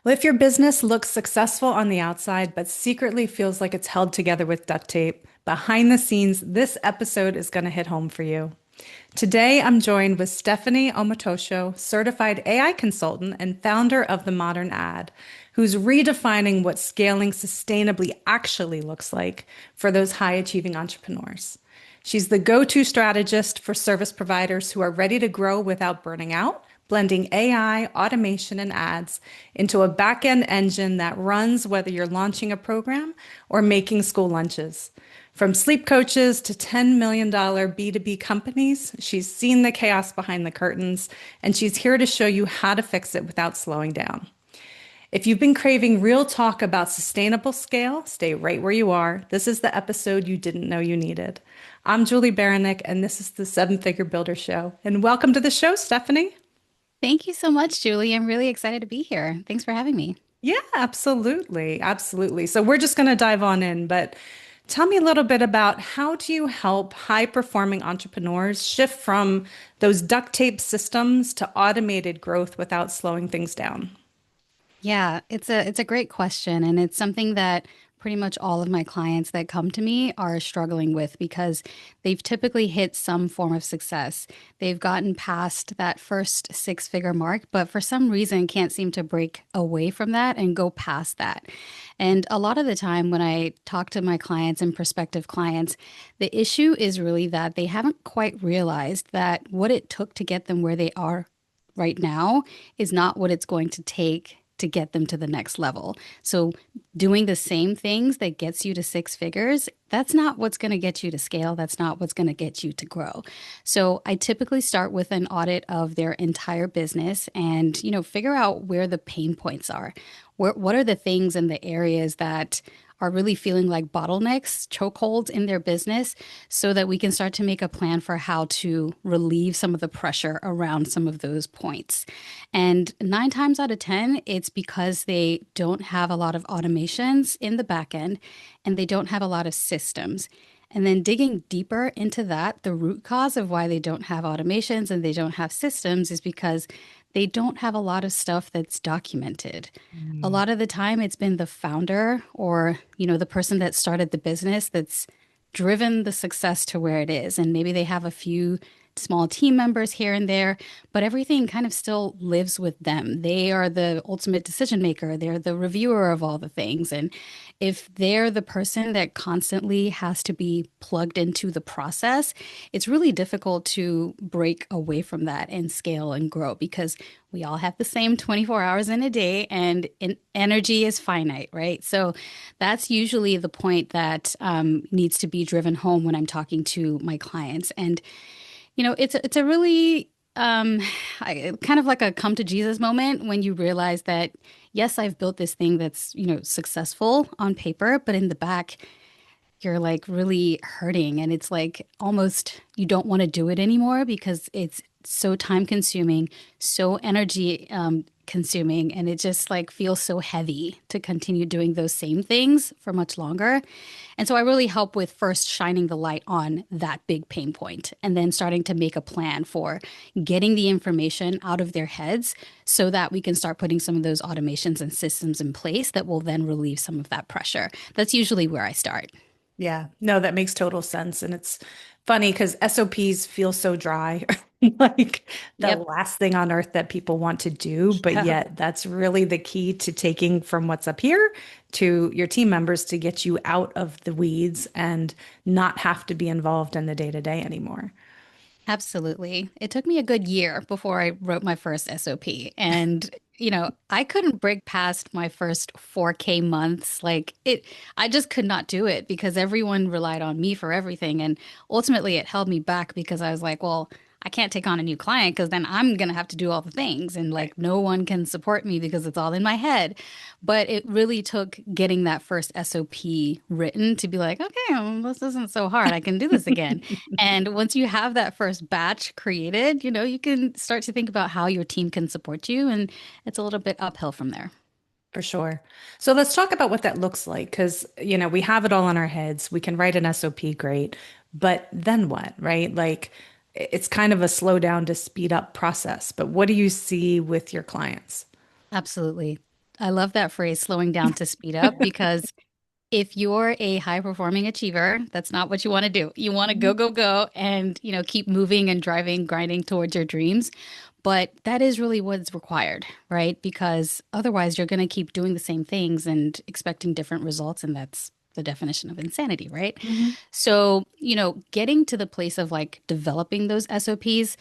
Well, if your business looks successful on the outside, but secretly feels like it's held together with duct tape, behind the scenes, this episode is going to hit home for you. Today, I'm joined with Stephanie Omotosho, certified AI consultant and founder of The Modern Ad, who's redefining what scaling sustainably actually looks like for those high achieving entrepreneurs. She's the go to strategist for service providers who are ready to grow without burning out, blending AI, automation, and ads into a back end engine that runs whether you're launching a program or making school lunches. From sleep coaches to $10 million B2B companies, she's seen the chaos behind the curtains, and she's here to show you how to fix it without slowing down. If you've been craving real talk about sustainable scale, stay right where you are. This is the episode you didn't know you needed. I'm Julie Baranick, and this is the Seven Figure Builder Show. And welcome to the show, Stephanie. Thank you so much, Julie. I'm really excited to be here. Thanks for having me. Yeah, absolutely. Absolutely. So we're just going to dive on in, but tell me a little bit about how do you help high performing entrepreneurs shift from those duct tape systems to automated growth without slowing things down? Yeah, it's a great question, and it's something that pretty much all of my clients that come to me are struggling with because they've typically hit some form of success. They've gotten past that first six-figure mark, but for some reason can't seem to break away from that and go past that. And a lot of the time when I talk to my clients and prospective clients, the issue is really that they haven't quite realized that what it took to get them where they are right now is not what it's going to take to get them to the next level. So doing the same things that gets you to six figures, that's not what's going to get you to scale. That's not what's going to get you to grow. So I typically start with an audit of their entire business and, figure out where the pain points are. What are the things and the areas that are really feeling like bottlenecks, chokeholds in their business, so that we can start to make a plan for how to relieve some of the pressure around some of those points. And nine times out of 10, it's because they don't have a lot of automations in the back end and they don't have a lot of systems. And then digging deeper into that, the root cause of why they don't have automations and they don't have systems is because they don't have a lot of stuff that's documented. A Mm. lot of the time, it's been the founder or, the person that started the business that's driven the success to where it is. And maybe they have a few small team members here and there, but everything kind of still lives with them. They are the ultimate decision maker. They're the reviewer of all the things. And if they're the person that constantly has to be plugged into the process, it's really difficult to break away from that and scale and grow because we all have the same 24 hours in a day and energy is finite, right? So that's usually the point that needs to be driven home when I'm talking to my clients. And it's a really kind of like a come to Jesus moment when you realize that yes, I've built this thing that's successful on paper, but in the back you're like really hurting, and it's like almost you don't want to do it anymore because it's so time consuming, so energy consuming, and it just like feels so heavy to continue doing those same things for much longer. And so I really help with first shining the light on that big pain point and then starting to make a plan for getting the information out of their heads so that we can start putting some of those automations and systems in place that will then relieve some of that pressure. That's usually where I start. Yeah, no, that makes total sense. And it's funny because SOPs feel so dry, like the Yep. last thing on earth that people want to do. But Yeah. yet, that's really the key to taking from what's up here to your team members to get you out of the weeds and not have to be involved in the day to day anymore. Absolutely. It took me a good year before I wrote my first SOP. And, I couldn't break past my first 4K months. I just could not do it because everyone relied on me for everything. And ultimately, it held me back because I was like, well, I can't take on a new client because then I'm going to have to do all the things. And Right. like, no one can support me because it's all in my head. But it really took getting that first SOP written to be like, okay, well, this isn't so hard. I can do this again. And once you have that first batch created, you can start to think about how your team can support you. And it's a little bit uphill from there. For sure. So let's talk about what that looks like because, we have it all in our heads. We can write an SOP, great. But then what, right? Like it's kind of a slow down to speed up process. But what do you see with your clients? Absolutely. I love that phrase, slowing down to speed up, because if you're a high performing achiever, that's not what you want to do. You want to go, Mhm. go, go and, keep moving and driving, grinding towards your dreams. But that is really what's required, right? Because otherwise you're going to keep doing the same things and expecting different results. And that's the definition of insanity, right? Mhm. So, getting to the place of like developing those SOPs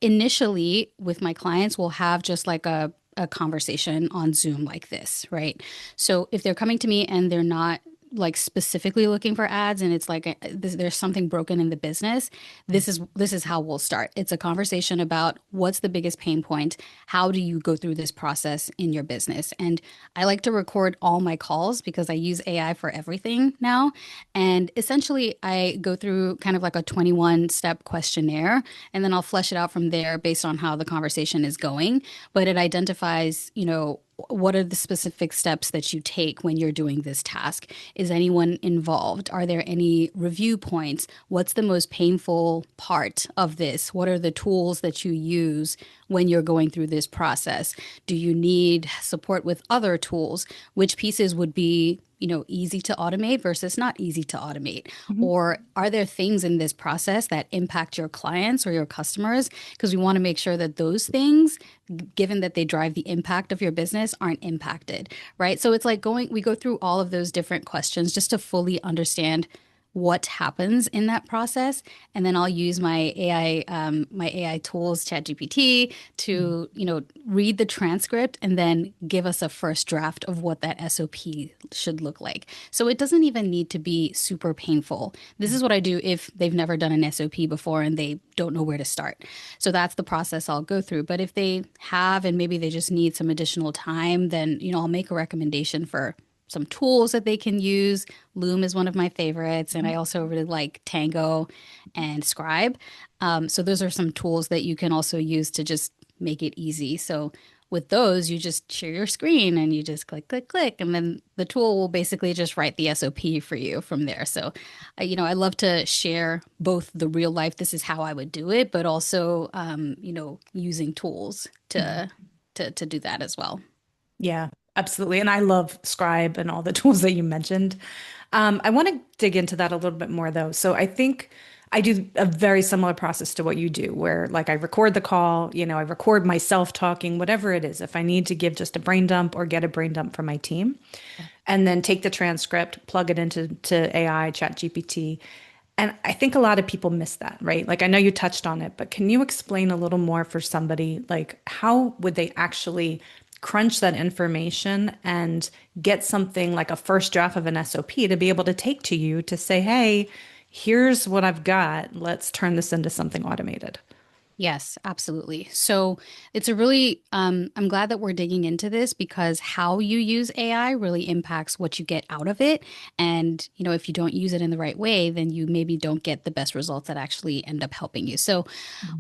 initially with my clients, we'll have just like a conversation on Zoom like this, right? So if they're coming to me and they're not like specifically looking for ads and it's like there's something broken in the business, this is how we'll start. It's a conversation about what's the biggest pain point, how do you go through this process in your business. And I like to record all my calls because I use AI for everything now. And essentially I go through kind of like a 21 step questionnaire, and then I'll flesh it out from there based on how the conversation is going. But it identifies, what are the specific steps that you take when you're doing this task? Is anyone involved? Are there any review points? What's the most painful part of this? What are the tools that you use when you're going through this process? Do you need support with other tools? Which pieces would be easy to automate versus not easy to automate? Mhm. Or are there things in this process that impact your clients or your customers? Because we want to make sure that those things, given that they drive the impact of your business, aren't impacted, right? So it's like we go through all of those different questions just to fully understand what happens in that process. And then I'll use my AI tools, ChatGPT, to, read the transcript and then give us a first draft of what that SOP should look like. So it doesn't even need to be super painful. This is what I do if they've never done an SOP before and they don't know where to start. So that's the process I'll go through. But if they have and maybe they just need some additional time, then, I'll make a recommendation for some tools that they can use. Loom is one of my favorites, and I also really like Tango and Scribe. So those are some tools that you can also use to just make it easy. So with those, you just share your screen and you just click, click, click, and then the tool will basically just write the SOP for you from there. So, I love to share both the real life, this is how I would do it, but also, using tools Mhm. to do that as well. Yeah, absolutely. And I love Scribe and all the tools that you mentioned. I want to dig into that a little bit more though. So I think I do a very similar process to what you do, where like I record the call, I record myself talking, whatever it is, if I need to give just a brain dump or get a brain dump from my team, and then take the transcript, plug it into AI, Chat GPT. And I think a lot of people miss that, right? Like I know you touched on it, but can you explain a little more for somebody, like how would they actually crunch that information and get something like a first draft of an SOP to be able to take to you to say, hey, here's what I've got. Let's turn this into something automated. Yes, absolutely. So it's a really, I'm glad that we're digging into this because how you use AI really impacts what you get out of it. And, if you don't use it in the right way, then you maybe don't get the best results that actually end up helping you. So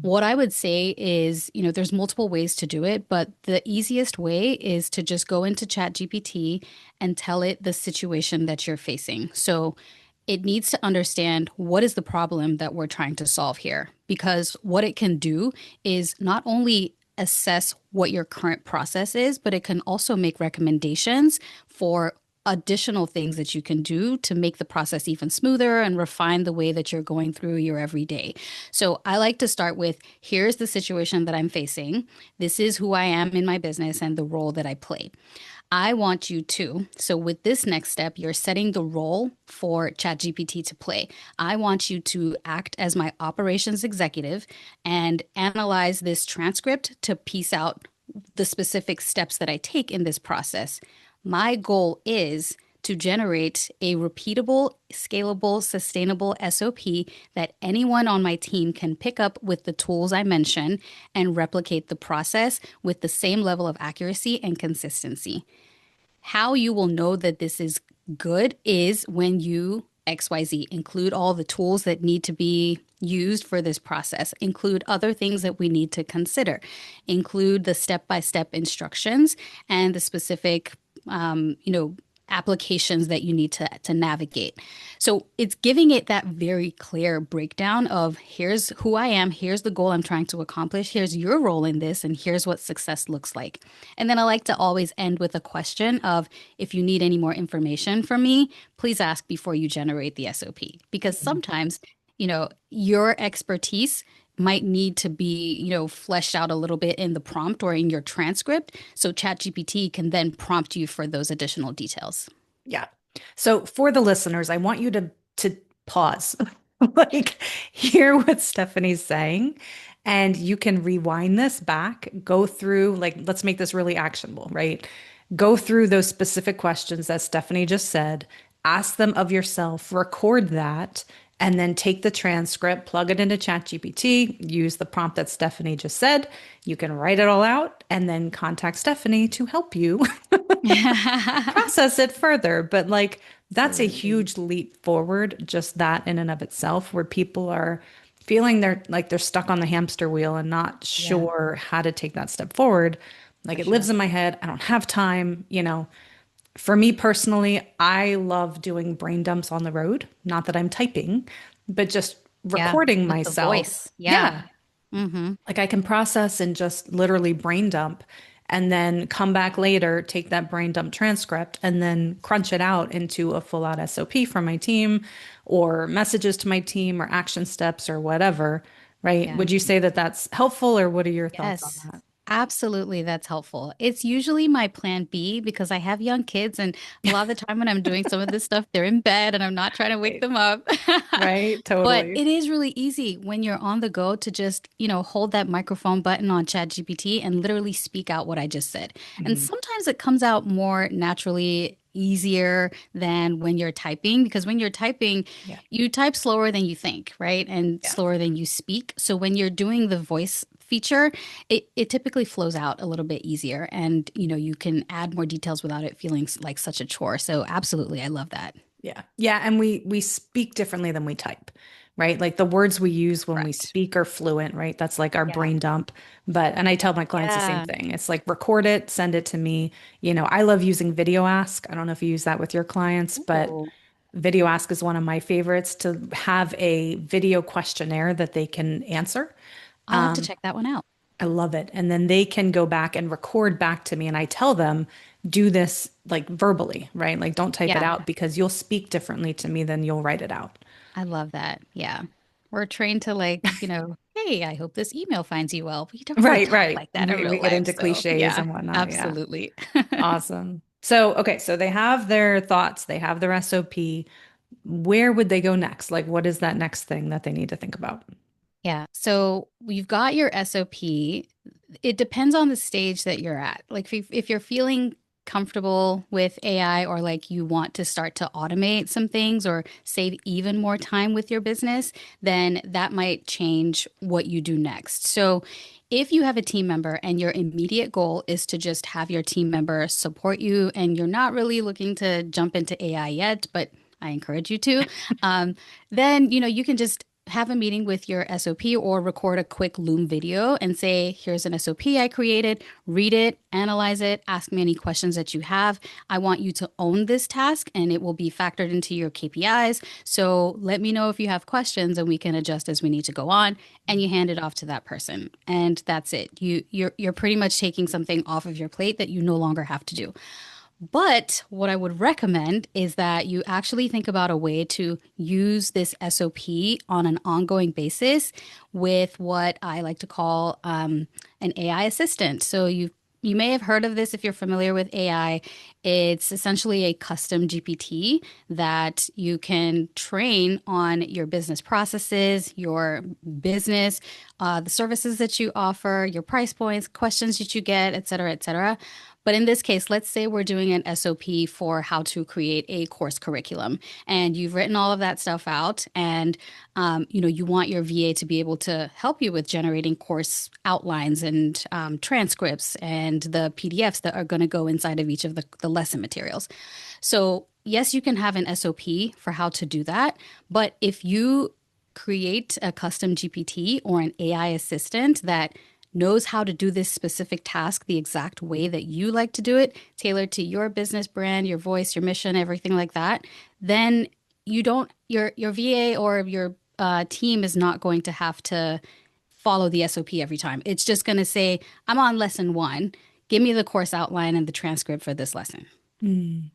what I would say is, there's multiple ways to do it, but the easiest way is to just go into ChatGPT and tell it the situation that you're facing. So it needs to understand what is the problem that we're trying to solve here. Because what it can do is not only assess what your current process is, but it can also make recommendations for additional things that you can do to make the process even smoother and refine the way that you're going through your everyday. So I like to start with here's the situation that I'm facing. This is who I am in my business and the role that I play. I want you to. So, with this next step, you're setting the role for ChatGPT to play. I want you to act as my operations executive and analyze this transcript to piece out the specific steps that I take in this process. My goal is to generate a repeatable, scalable, sustainable SOP that anyone on my team can pick up with the tools I mentioned and replicate the process with the same level of accuracy and consistency. How you will know that this is good is when you XYZ include all the tools that need to be used for this process, include other things that we need to consider, include the step by step instructions and the specific, um, you know, applications that you need to navigate. So it's giving it that very clear breakdown of here's who I am, here's the goal I'm trying to accomplish, here's your role in this, and here's what success looks like. And then I like to always end with a question of if you need any more information from me, please ask before you generate the SOP. Because sometimes, your expertise might need to be, fleshed out a little bit in the prompt or in your transcript. So ChatGPT can then prompt you for those additional details. Yeah. So for the listeners, I want you to pause, like hear what Stephanie's saying, and you can rewind this back, go through, like, let's make this really actionable, right? Go through those specific questions that Stephanie just said, ask them of yourself, record that, and then take the transcript, plug it into ChatGPT, use the prompt that Stephanie just said. You can write it all out and then contact Stephanie to help you process it further. But like, that's a Absolutely. huge leap forward, just that in and of itself, where people are feeling they're stuck on the hamster wheel and not Yeah, sure how to take that step forward. Like for it lives sure. in my head. I don't have time, For me personally, I love doing brain dumps on the road. Not that I'm typing, but just Yeah, recording with the myself. voice. Yeah. Yeah. Hmm. Like I can process and just literally brain dump and then come back later, take that brain dump transcript and then crunch it out into a full out SOP for my team or messages to my team or action steps or whatever, right? Yeah. Would you say that that's helpful or what are your thoughts on Yes, that? absolutely. That's helpful. It's usually my plan B because I have young kids, and a lot of the time when I'm doing some of this stuff, they're in bed and I'm not trying to wake Right. them up. Right. But Totally. it is really easy when you're on the go to just, hold that microphone button on ChatGPT and literally speak out what I just said. And Mhm. sometimes it comes out more naturally, easier than when you're typing, because when you're typing, Yeah. you type slower than you think, right? And Yeah. slower than you speak. So when you're doing the voice feature, it typically flows out a little bit easier and you can add more details without it feeling like such a chore. So absolutely, I love that. Yeah. Yeah, and we speak differently than we type, right? Like the words we use when we Correct. speak are fluent, right? That's like our Yeah. brain dump. But and I tell my clients the same Yeah. thing. It's like record it, send it to me. I love using Video Ask. I don't know if you use that with your clients, but Ooh, Video Ask is one of my favorites to have a video questionnaire that they can answer. I'll have to check that one out. I love it. And then they can go back and record back to me. And I tell them, do this like verbally, right? Like don't type it Yeah. out because you'll speak differently to me than you'll write it out. I love that. Yeah. We're trained to hey, I hope this email finds you well. We don't Right, talk right. like that in We real get life. into So cliches yeah, and whatnot. Yeah. absolutely. Awesome. So, okay. So they have their thoughts, they have their SOP. Where would they go next? Like, what is that next thing that they need to think about? Yeah. So you've got your SOP. It depends on the stage that you're at. Like if you're feeling comfortable with AI or like you want to start to automate some things or save even more time with your business, then that might change what you do next. So if you have a team member and your immediate goal is to just have your team member support you and you're not really looking to jump into AI yet, but I encourage you to, then you can just have a meeting with your SOP or record a quick Loom video and say, here's an SOP I created, read it, analyze it, ask me any questions that you have. I want you to own this task and it will be factored into your KPIs. So let me know if you have questions and we can adjust as we need to go on. And you hand it off to that person. And that's it. You're pretty much taking something off of your plate that you no longer have to do. But what I would recommend is that you actually think about a way to use this SOP on an ongoing basis with what I like to call an AI assistant. So you may have heard of this if you're familiar with AI. It's essentially a custom GPT that you can train on your business processes, your business, the services that you offer, your price points, questions that you get, et cetera, et cetera. But in this case, let's say we're doing an SOP for how to create a course curriculum, and you've written all of that stuff out, and you want your VA to be able to help you with generating course outlines and transcripts and the PDFs that are going to go inside of each of the lesson materials. So yes, you can have an SOP for how to do that, but if you create a custom GPT or an AI assistant that knows how to do this specific task the exact way that you like to do it, tailored to your business brand, your voice, your mission, everything like that, then you don't your VA or your team is not going to have to follow the SOP every time. It's just going to say, I'm on lesson one. Give me the course outline and the transcript for this lesson. Mm.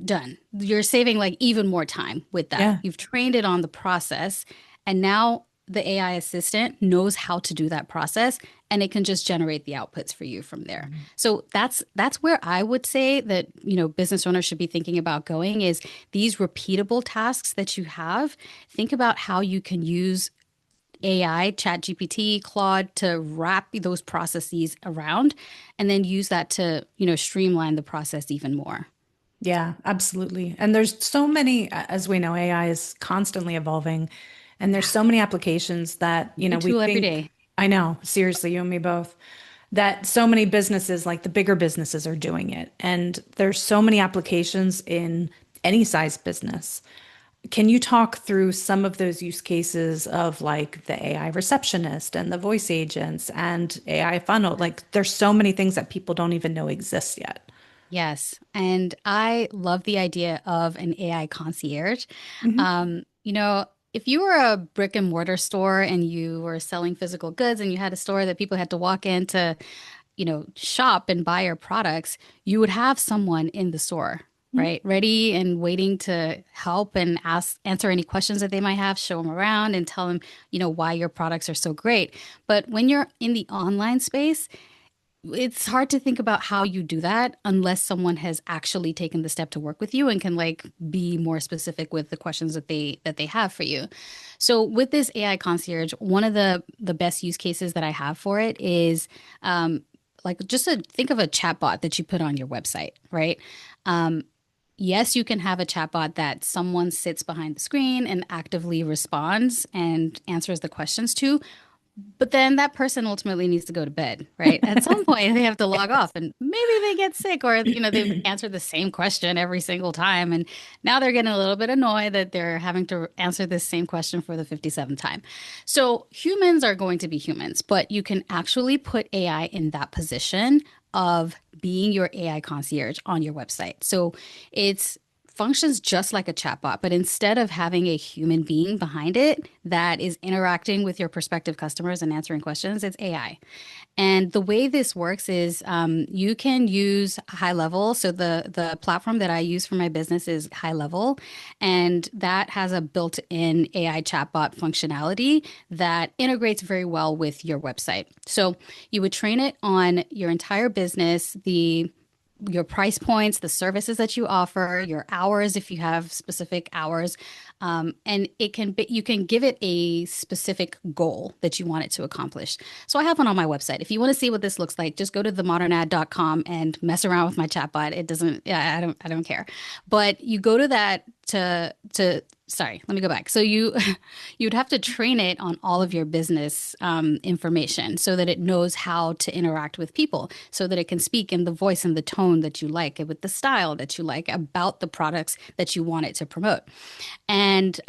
Done. You're saving like even more time with that. Yeah. You've trained it on the process, and now the AI assistant knows how to do that process, and it can just generate the outputs for you from there. So that's where I would say that, business owners should be thinking about going is these repeatable tasks that you have. Think about how you can use AI, ChatGPT, Claude to wrap those processes around and then use that to, streamline the process even more. Yeah, absolutely. And there's so many, as we know, AI is constantly evolving, and there's Yeah. so many applications that, New we tool every think, day. I know, seriously, you and me both, that so many businesses, like the bigger businesses, are doing it. And there's so many applications in any size business. Can you talk through some of those use cases of like the AI receptionist and the voice agents and AI funnel? Like there's so many things that people don't even know exist yet. Yes. And I love the idea of an AI concierge. Hmm. If you were a brick and mortar store and you were selling physical goods and you had a store that people had to walk in to, shop and buy your products, you would have someone in the store, right? Ready and waiting to help and answer any questions that they might have, show them around and tell them, why your products are so great. But when you're in the online space, it's hard to think about how you do that unless someone has actually taken the step to work with you and can like be more specific with the questions that they have for you. So with this AI concierge, one of the best use cases that I have for it is like just think of a chatbot that you put on your website, right? Um, yes, you can have a chatbot that someone sits behind the screen and actively responds and answers the questions to. But then that person ultimately needs to go to bed, right? At some point, they have to log off and maybe they get sick or, they've answered the same question every single time. And now they're getting a little bit annoyed that they're having to answer this same question for the 57th time. So humans are going to be humans, but you can actually put AI in that position of being your AI concierge on your website. So it's functions just like a chatbot, but instead of having a human being behind it that is interacting with your prospective customers and answering questions, it's AI. And the way this works is you can use High Level. So the platform that I use for my business is High Level, and that has a built-in AI chatbot functionality that integrates very well with your website. So you would train it on your entire business, your price points, the services that you offer, your hours if you have specific hours, and you can give it a specific goal that you want it to accomplish. So I have one on my website. If you want to see what this looks like, just go to themodernad.com and mess around with my chatbot. It doesn't. Yeah, I don't care. But you go to that to sorry, let me go back. So you'd have to train it on all of your business information so that it knows how to interact with people, so that it can speak in the voice and the tone that you like, and with the style that you like about the products that you want it to promote. And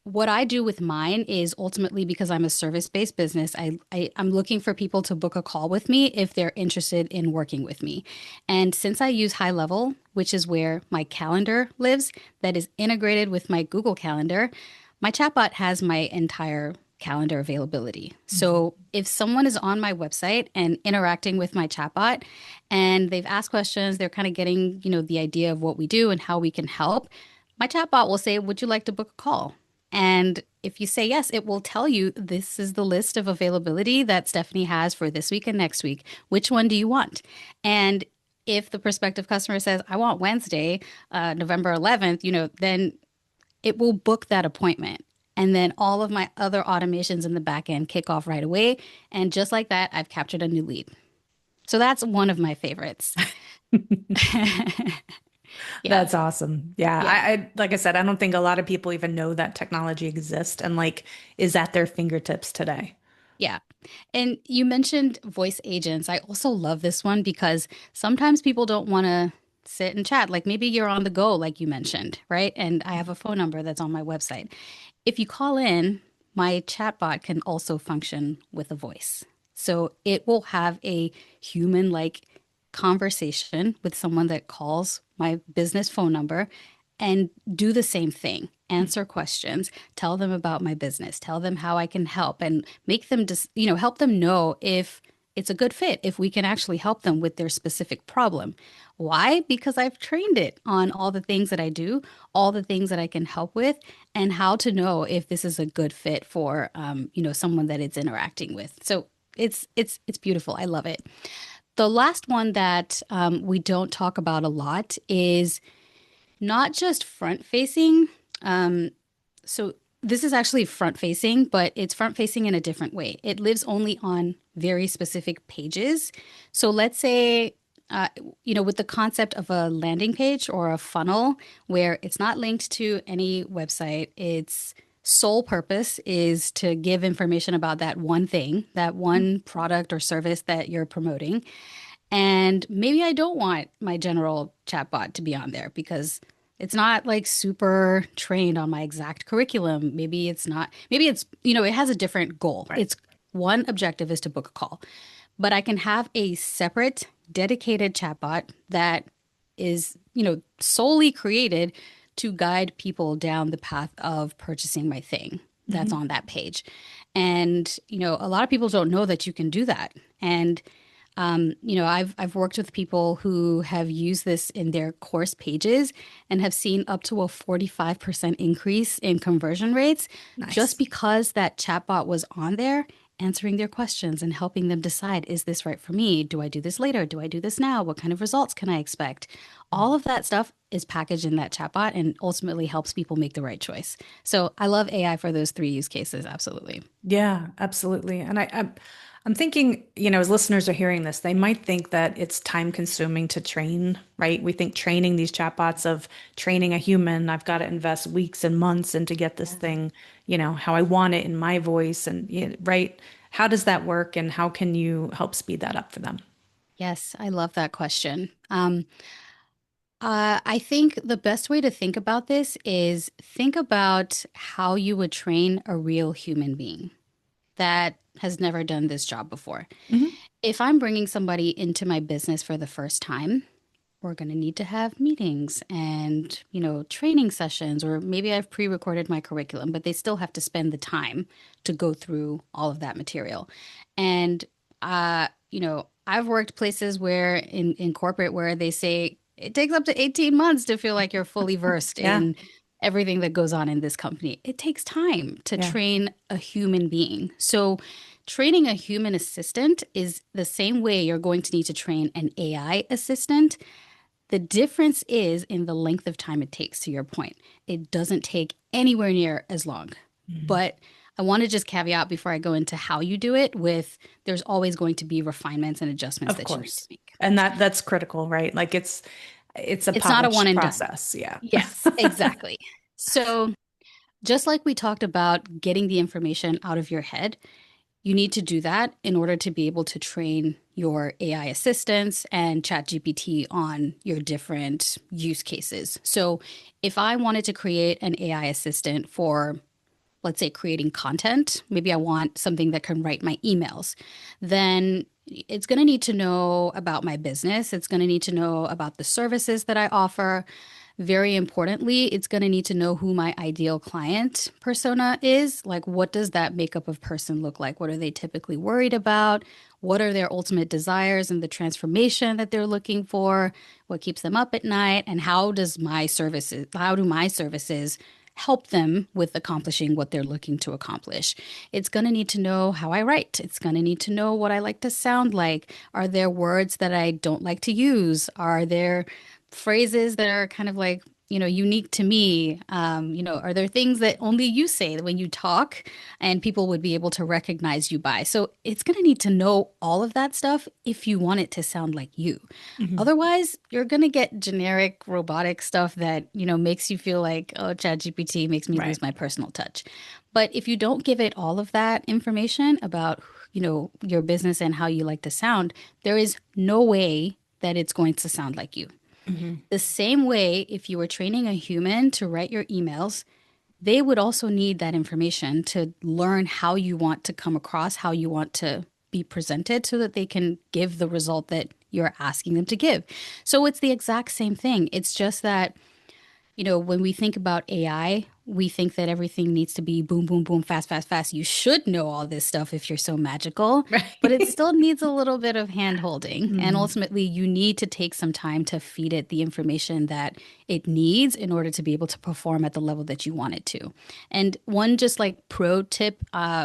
what I do with mine is ultimately because I'm a service-based business, I'm looking for people to book a call with me if they're interested in working with me. And since I use High Level, which is where my calendar lives, that is integrated with my Google Calendar, my chatbot has my entire calendar availability. So if someone is on my website and interacting with my chatbot and they've asked questions, they're kind of getting, the idea of what we do and how we can help, my chatbot will say, would you like to book a call? And if you say yes, it will tell you this is the list of availability that Stephanie has for this week and next week. Which one do you want? And if the prospective customer says, I want Wednesday, November 11th, then it will book that appointment. And then all of my other automations in the back end kick off right away. And just like that, I've captured a new lead. So that's one of my favorites. Yeah. That's awesome. Yeah. Yeah. Like I said, I don't think a lot of people even know that technology exists and like is at their fingertips today. Yeah. And you mentioned voice agents. I also love this one because sometimes people don't want to sit and chat. Like maybe you're on the go, like you mentioned, right? And I have a phone number that's on my website. If you call in, my chatbot can also function with a voice. So it will have a human like conversation with someone that calls my business phone number and do the same thing. Answer questions, tell them about my business, tell them how I can help, and make them just, help them know if it's a good fit, if we can actually help them with their specific problem. Why? Because I've trained it on all the things that I do, all the things that I can help with, and how to know if this is a good fit for, someone that it's interacting with. So it's beautiful. I love it. The last one that we don't talk about a lot is not just front facing. So this is actually front facing, but it's front facing in a different way. It lives only on very specific pages. So let's say, with the concept of a landing page or a funnel where it's not linked to any website, its sole purpose is to give information about that one thing, that one product or service that you're promoting. And maybe I don't want my general chatbot to be on there because it's not like super trained on my exact curriculum. Maybe it's not, maybe it's, it has a different goal. Right. Its one objective is to book a call, but I can have a separate dedicated chatbot that is, solely created to guide people down the path of purchasing my thing that's on that page. And, a lot of people don't know that you can do that. And I've worked with people who have used this in their course pages and have seen up to a 45% increase in conversion rates Nice. just because that chatbot was on there answering their questions and helping them decide, is this right for me? Do I do this later? Do I do this now? What kind of results can I expect? All of that stuff is packaged in that chatbot and ultimately helps people make the right choice. So I love AI for those three use cases. Absolutely. Yeah, absolutely. And I'm thinking, as listeners are hearing this, they might think that it's time consuming to train, right? We think training these chatbots of training a human, I've got to invest weeks and months into get this thing, how I want it in my voice and right. How does that work and how can you help speed that up for them? Yes, I love that question. I think the best way to think about this is think about how you would train a real human being that has never done this job before. Hmm. If I'm bringing somebody into my business for the first time, we're going to need to have meetings and, training sessions, or maybe I've pre-recorded my curriculum, but they still have to spend the time to go through all of that material. And, I've worked places where in corporate where they say it takes up to 18 months to feel like you're fully versed Yeah. in everything that goes on in this company. It takes time to Yeah. train a human being. So training a human assistant is the same way you're going to need to train an AI assistant. The difference is in the length of time it takes, to your point. It doesn't take anywhere near as long. Mhm. But I want to just caveat before I go into how you do it with there's always going to be refinements and adjustments Of that you need to course. make. And that's critical, right? Like it's a It's not a one polished and done. process. Yeah. Yes, exactly. So just like we talked about getting the information out of your head, you need to do that in order to be able to train your AI assistants and ChatGPT on your different use cases. So, if I wanted to create an AI assistant for, let's say, creating content, maybe I want something that can write my emails, then it's going to need to know about my business. It's going to need to know about the services that I offer. Very importantly, it's going to need to know who my ideal client persona is. Like, what does that makeup of person look like? What are they typically worried about? What are their ultimate desires and the transformation that they're looking for? What keeps them up at night? And how do my services help them with accomplishing what they're looking to accomplish? It's going to need to know how I write. It's going to need to know what I like to sound like. Are there words that I don't like to use? Are there phrases that are kind of like, unique to me? Are there things that only you say when you talk and people would be able to recognize you by? So it's going to need to know all of that stuff if you want it to sound like you. Mhm. Otherwise, you're going to get generic robotic stuff that, makes you feel like, oh, ChatGPT makes me Right. lose my personal touch. But if you don't give it all of that information about, your business and how you like to sound, there is no way that it's going to sound like you. Mhm. The same way, if you were training a human to write your emails, they would also need that information to learn how you want to come across, how you want to be presented so that they can give the result that you're asking them to give. So it's the exact same thing. It's just that when we think about AI, we think that everything needs to be boom, boom, boom, fast, fast, fast. You should know all this stuff if you're so magical, but it Right. still needs a little bit of hand holding. And Mhm. ultimately, you need to take some time to feed it the information that it needs in order to be able to perform at the level that you want it to. And one just like pro tip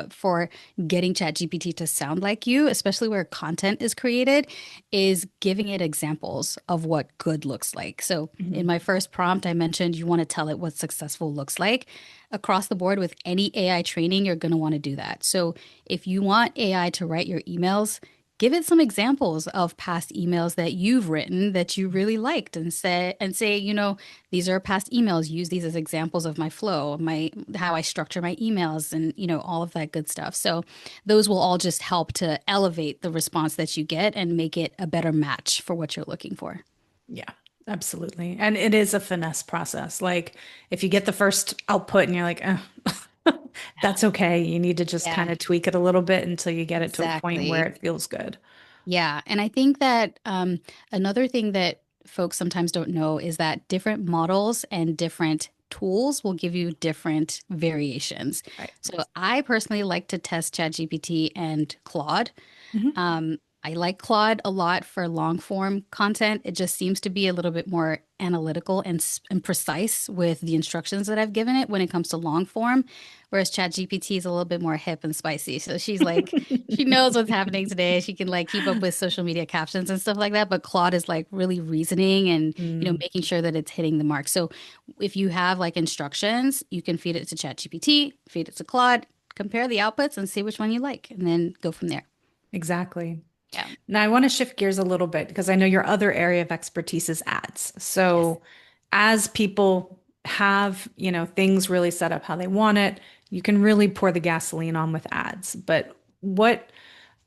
for getting ChatGPT to sound like you, especially where content is created, is giving it examples of what good looks like. So in Mhm. my first prompt, I mentioned you want to tell it what successful looks like. Across the board with any AI training, you're going to want to do that. So if you want AI to write your emails, give it some examples of past emails that you've written that you really liked and say, these are past emails. Use these as examples of my flow, my how I structure my emails and all of that good stuff. So those will all just help to elevate the response that you get and make it a better match for what you're looking for. Yeah, absolutely. And it is a finesse process. Like if you get the first output and you're like, that's okay. You need to just Yeah, kind of tweak it a little bit until you get it to a point where exactly. it feels good. Yeah. And I think that another thing that folks sometimes don't know is that different models and different tools will give you different variations. Right. So I personally like to test ChatGPT and Claude. Mhm. I like Claude a lot for long form content. It just seems to be a little bit more analytical and precise with the instructions that I've given it when it comes to long form, whereas ChatGPT is a little bit more hip and spicy. So she's like, she knows what's happening today. She can like keep up with social media captions and stuff like that. But Claude is like really reasoning and, Mm, making sure that it's hitting the mark. So if you have like instructions, you can feed it to ChatGPT, feed it to Claude, compare the outputs and see which one you like, and then go from there. exactly. Yeah. Now, I want to shift gears a little bit because I know your other area of expertise is ads. Yes. So, as people have, things really set up how they want it, you can really pour the gasoline on with ads. But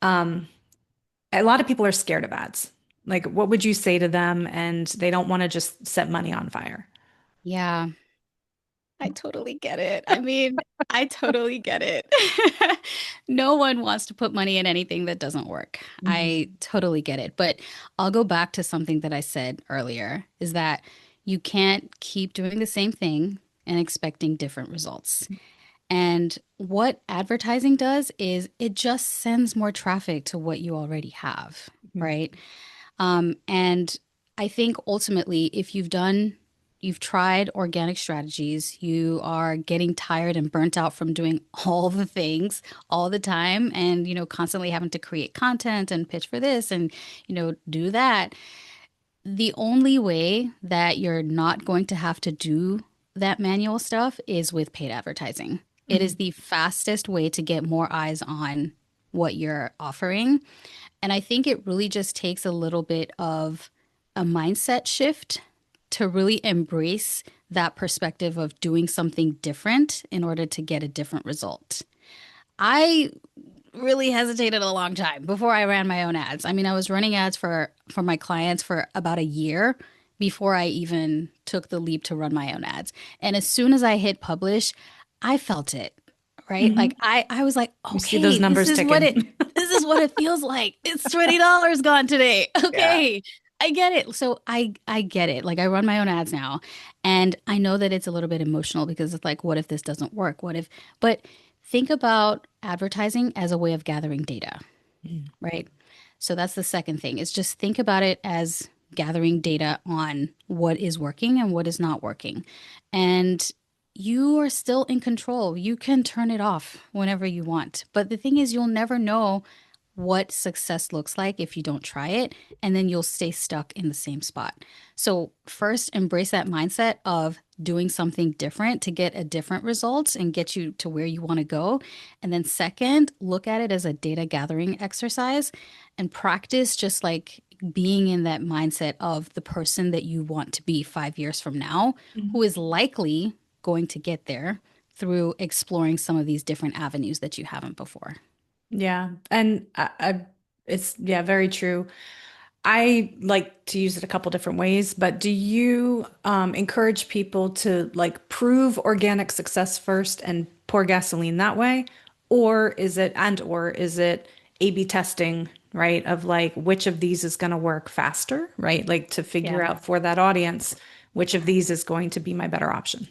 um, a lot of people are scared of ads. Like, what would you say to them? And they don't want to just set money on fire. Yeah, I totally get it. I mean, I totally get it. No one wants to put money in anything that doesn't work. I Mhm. totally get it. But I'll go back to something that I said earlier is that you can't keep doing the same thing and expecting different results. And what advertising does is it just sends more traffic to what you already have, Mhm. right? And I think ultimately, if you've tried organic strategies, you are getting tired and burnt out from doing all the things all the time and, constantly having to create content and pitch for this and, do that. The only way that you're not going to have to do that manual stuff is with paid advertising. It is Mhm. the fastest way to get more eyes on what you're offering. And I think it really just takes a little bit of a mindset shift to really embrace that perspective of doing something different in order to get a different result. I really hesitated a long time before I ran my own ads. I mean, I was running ads for my clients for about a year before I even took the leap to run my own ads. And as soon as I hit publish, I felt it, right? Mhm. Like I was like, You see those okay, this numbers is what ticking. it feels like. It's $20 gone today. Yeah. Okay. I get it. So I get it. Like I run my own ads now and I know that it's a little bit emotional because it's like what if this doesn't work? What if but think about advertising as a way of gathering data, Mm. right? So that's the second thing is just think about it as gathering data on what is working and what is not working. And you are still in control. You can turn it off whenever you want. But the thing is, you'll never know what success looks like if you don't try it, and then you'll stay stuck in the same spot. So, first, embrace that mindset of doing something different to get a different result and get you to where you want to go. And then, second, look at it as a data gathering exercise and practice just like being in that mindset of the person that you want to be 5 years from now, who is likely going to get there through exploring some of these different avenues that you haven't before. Yeah. And it's, yeah, very true. I like to use it a couple different ways, but do you encourage people to like prove organic success first and pour gasoline that way? Or is it A/B testing, right? Of like which of these is going to work faster, right? Like to figure Yeah. out for that audience, which of these is going to be my better option.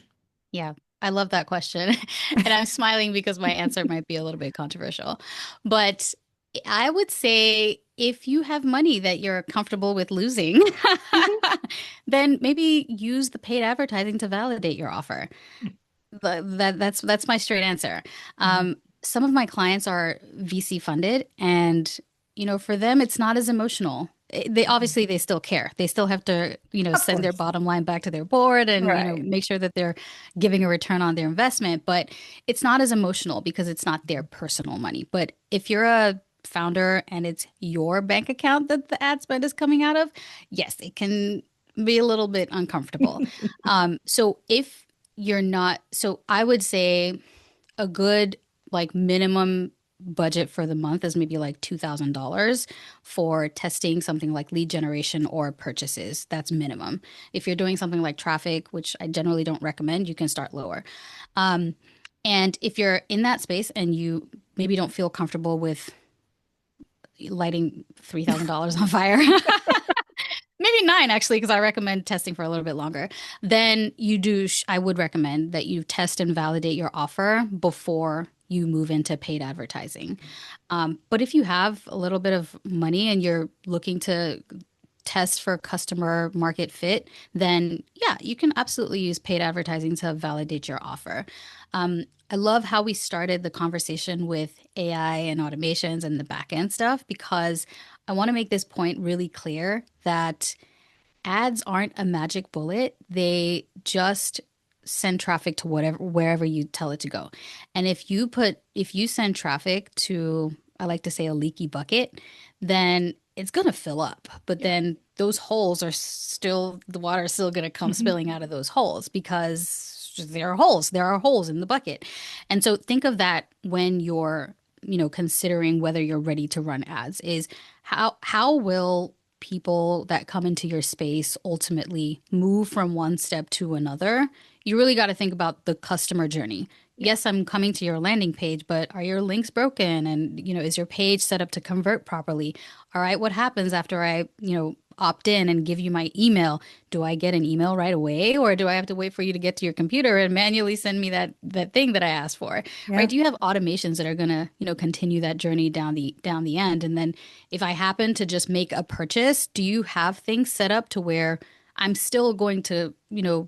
Yeah. I love that question. And I'm smiling because my answer might be a little bit controversial. But I would say if you have money that you're comfortable with losing, Mhm. then maybe use the paid advertising to validate your offer. That's my straight answer. Mhm. Some of my clients are VC funded, and for them, it's not as emotional. They obviously they still care. They still have to Of send their course. bottom line back to their board and Right. make sure that they're giving a return on their investment. But it's not as emotional because it's not their personal money. But if you're a founder and it's your bank account that the ad spend is coming out of, yes, it can be a little bit uncomfortable. So if you're not, so I would say a good like minimum budget for the month is maybe like $2,000 for testing something like lead generation or purchases. That's minimum. If you're doing something like traffic, which I generally don't recommend, you can start lower. Um, and if you're in that space and you maybe don't feel comfortable with lighting $3,000 on fire, maybe nine actually, because I recommend testing for a little bit longer. Then I would recommend that you test and validate your offer before you move into paid advertising. But if you have a little bit of money and you're looking to test for customer market fit, then yeah, you can absolutely use paid advertising to validate your offer. I love how we started the conversation with AI and automations and the back end stuff because I want to make this point really clear that ads aren't a magic bullet. They just send traffic to wherever you tell it to go. And if you send traffic to, I like to say, a leaky bucket, then it's going to fill up. But Yeah. then those holes are still, the water is still going to come Mhm. spilling out of those holes because there are holes. There are holes in the bucket. And so think of that when you're, considering whether you're ready to run ads is how will people that come into your space ultimately move from one step to another? You really got to think about the customer journey. Yeah. Yes, I'm coming to your landing page, but are your links broken? And, is your page set up to convert properly? All right, what happens after I, opt in and give you my email? Do I get an email right away or do I have to wait for you to get to your computer and manually send me that thing that I asked for? Right? Yeah. Do you have automations that are going to, continue that journey down the end? And then if I happen to just make a purchase, do you have things set up to where I'm still going to,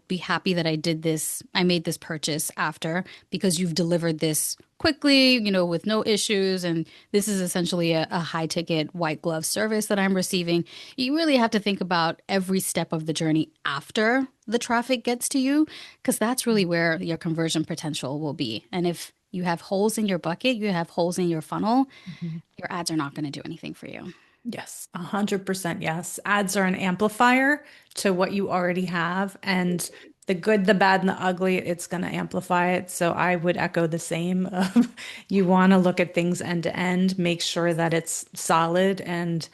be happy that I made this purchase after because you've delivered this quickly, with no issues. And this is essentially a high ticket white glove service that I'm receiving. You really have to think about every step of the journey after the traffic gets to you, because that's really where your conversion potential will be. And if you have holes in your bucket, you have holes in your funnel, Mhm. your ads are not going to do anything for you. Yes, 100% yes. Ads are an amplifier to what you already have, and the good, the bad, and the ugly, it's going to amplify it. So I would echo the same of you want to look at things end to end, make sure that it's solid and,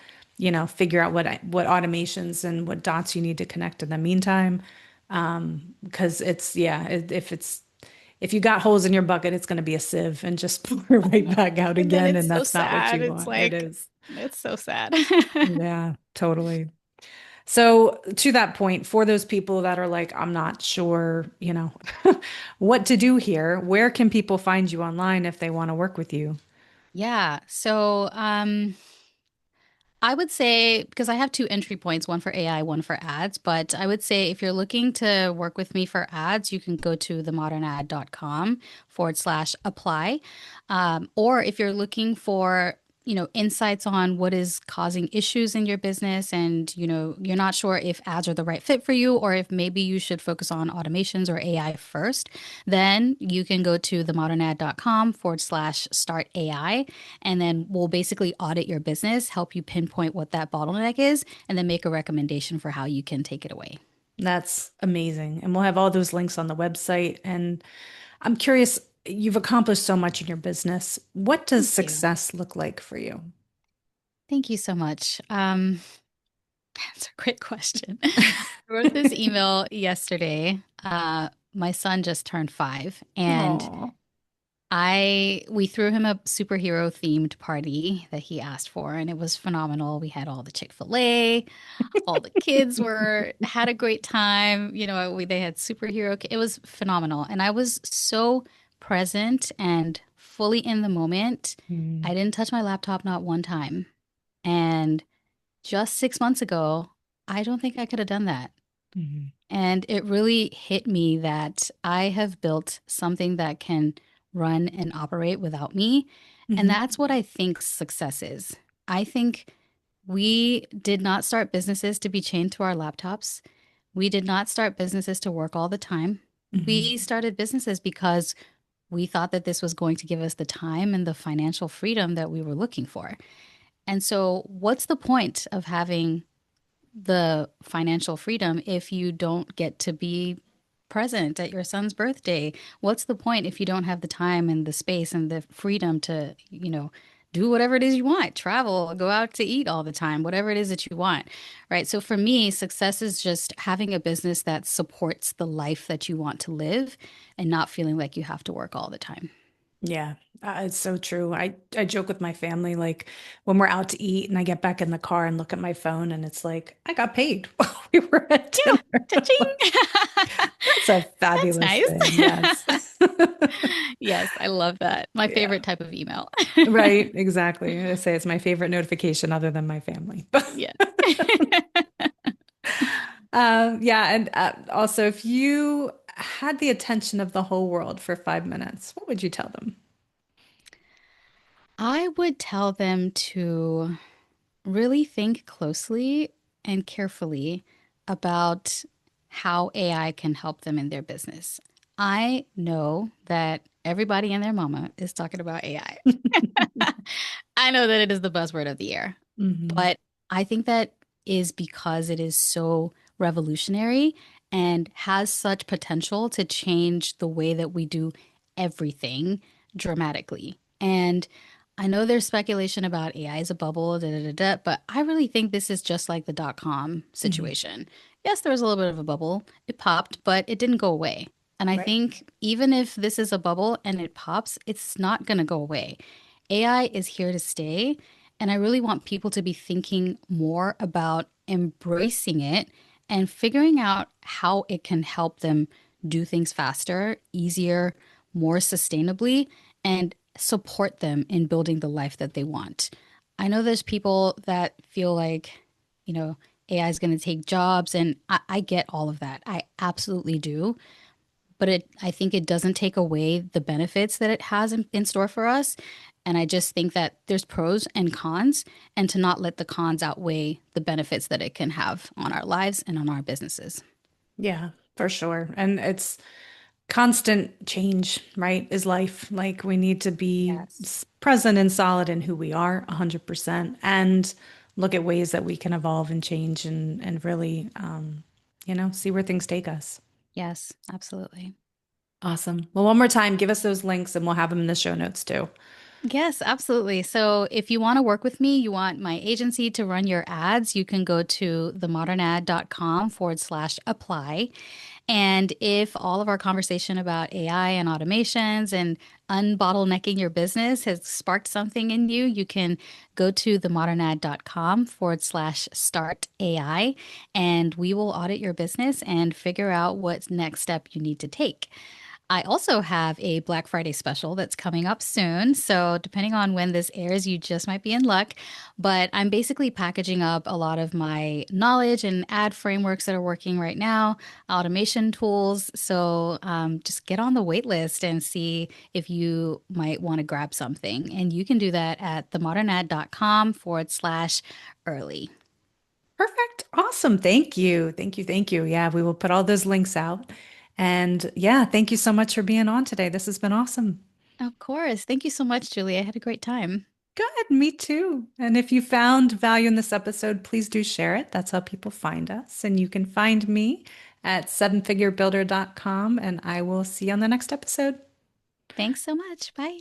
figure out what automations and what dots you need to connect in the meantime. Because it's, yeah, if you got holes in your bucket, it's going to be a sieve and just pour right back out And then again, it's and so that's not what sad. you It's want. It like, is. it's so sad. Yeah, totally. So to that point, for those people that are like, I'm not sure, what to do here, where can people find you online if they want to work with you? Yeah. So, I would say, because I have two entry points, one for AI, one for ads, but I would say if you're looking to work with me for ads, you can go to themodernad.com/apply. Or if you're looking for, insights on what is causing issues in your business and, you're not sure if ads are the right fit for you or if maybe you should focus on automations or AI first, then you can go to themodernad.com/start AI. And then we'll basically audit your business, help you pinpoint what that bottleneck is, and then make a recommendation for how you can take it away. That's amazing. And we'll have all those links on the website. And I'm curious, you've accomplished so much in your business. What does Thank you. success look like for you? Thank you so much. That's a great question. I wrote this email yesterday. My son just turned 5, and Oh. We threw him a superhero themed party that he asked for, and it was phenomenal. We had all the Chick-fil-A, all the kids were had a great time. They had it was phenomenal. And I was so present and fully in the moment. Mm, I didn't touch my laptop not one time. And just 6 months ago, I don't think I could have done that. mhm, And it really hit me that I have built something that can run and operate without me. And mhm, that's what I think success is. I think we did not start businesses to be chained to our laptops. We did not start businesses to work all the time. mhm. We started businesses because we thought that this was going to give us the time and the financial freedom that we were looking for. And so, what's the point of having the financial freedom if you don't get to be present at your son's birthday? What's the point if you don't have the time and the space and the freedom to, do whatever it is you want, travel, go out to eat all the time, whatever it is that you want, right? So for me, success is just having a business that supports the life that you want to live and not feeling like you have to work all the time. Yeah, it's so true. I joke with my family like when we're out to eat and I get back in the car and look at my phone and it's like I got paid while we were at Yeah, dinner. cha-ching. That's a That's fabulous nice. thing. Yes. Yes, I love that. My Yeah. favorite type of email. Right, exactly. I say it's my favorite notification other than my family. Yes. Yeah, and also if you had the attention of the whole world for 5 minutes, what would you tell them? I would tell them to really think closely and carefully about how AI can help them in their business. I know that everybody and their mama is talking about AI. I know that it is the buzzword of the year, Hmm. but I think that is because it is so revolutionary and has such potential to change the way that we do everything dramatically. And I know there's speculation about AI is a bubble, da, da, da, da, but I really think this is just like the dot-com Hmm. situation. Yes, there was a little bit of a bubble. It popped, but it didn't go away. And I Right. think even if this is a bubble and it pops, it's not going to go away. AI is here to stay. And I really want people to be thinking more about embracing it and figuring out how it can help them do things faster, easier, more sustainably, and support them in building the life that they want. I know there's people that feel like, you know, AI is going to take jobs, and I get all of that. I absolutely do. But I think it doesn't take away the benefits that it has in store for us. And I just think that there's pros and cons, and to not let the cons outweigh the benefits that it can have on our lives and on our businesses. Yeah, for sure. And it's constant change, right? Is life. Like we need to be Yes. present and solid in who we are 100% and look at ways that we can evolve and change and really see where things take us. Yes, absolutely. Awesome. Well, one more time, give us those links and we'll have them in the show notes too. Yes, absolutely. So if you want to work with me, you want my agency to run your ads, you can go to themodernad.com/apply. And if all of our conversation about AI and automations and unbottlenecking your business has sparked something in you, you can go to themodernad.com/start AI, and we will audit your business and figure out what next step you need to take. I also have a Black Friday special that's coming up soon. So, depending on when this airs, you just might be in luck. But I'm basically packaging up a lot of my knowledge and ad frameworks that are working right now, automation tools. So, just get on the wait list and see if you might want to grab something. And you can do that at themodernad.com/early. Perfect. Awesome. Thank you. Thank you. Thank you. Yeah, we will put all those links out. And yeah, thank you so much for being on today. This has been awesome. Of course. Thank you so much, Julie. I had a great time. Good. Me too. And if you found value in this episode, please do share it. That's how people find us. And you can find me at sevenfigurebuilder.com. And I will see you on the next episode. Thanks so much. Bye.